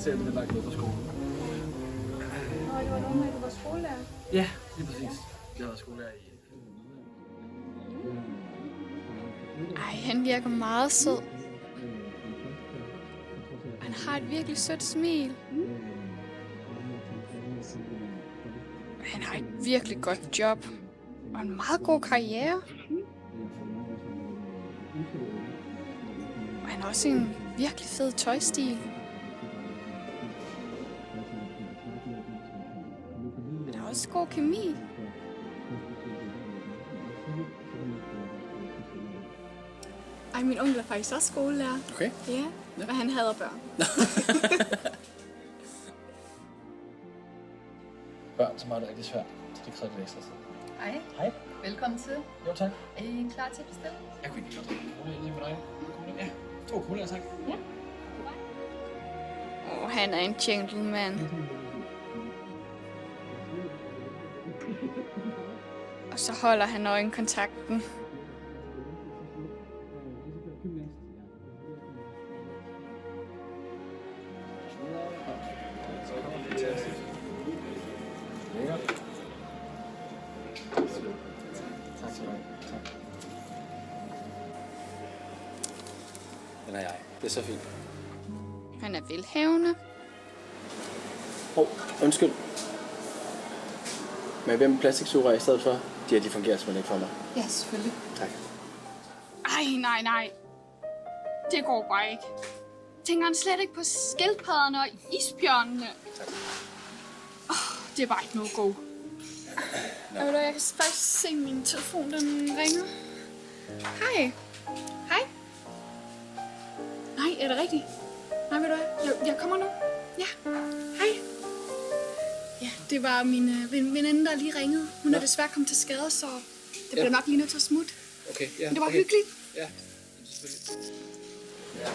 til, at det er langt ned fra skolen. Og det var nogen af, du var skolelærer? Ja, lige præcis. Jeg var skolelærer i... Ej, han virker meget sød. Han har et virkelig sødt smil. Han har et virkelig godt job. Og en meget god karriere. Og han har også en virkelig fed tøjstil. Han har også god kemi. Ej, min onkel er faktisk også skolelærer. Okay. Ja, og han hader børn. Børn, som har det rigtig svært, så det kræver lidt ekstra tid. Hej. Hej. Velkommen til. Jo, tak. Er I klar til at bestille? Jeg kunne ikke godt drikke cola lige med dig. Ja, 2 cola, tak. Ja. Han er en gentleman. Og så holder han øjenkontakten. Lækkert. Tak skal du have. Tak. Den er jeg. Det er så fint. Han er velhavende. Undskyld. Men jeg vil med plastiksugerør i stedet for? De fungerer simpelthen ikke for mig. Ja, selvfølgelig. Tak. Ej, nej. Det går bare ikke. Tænker han slet ikke på skildpadderne og isbjørnene? Tak. Det er bare ikke noget god. Ja. Jeg kan faktisk se min telefon, den ringer. Hej. Hej. Nej, er det rigtigt? Nej, ved du hvad? Jeg kommer nu. Ja. Hej. Ja, det var min veninde, der lige ringede. Hun er desværre kommet til skade, så det bliver nok lige nødt til at smutte. Okay, ja. Men det var okay. hyggeligt. Ja, selvfølgelig. Ja.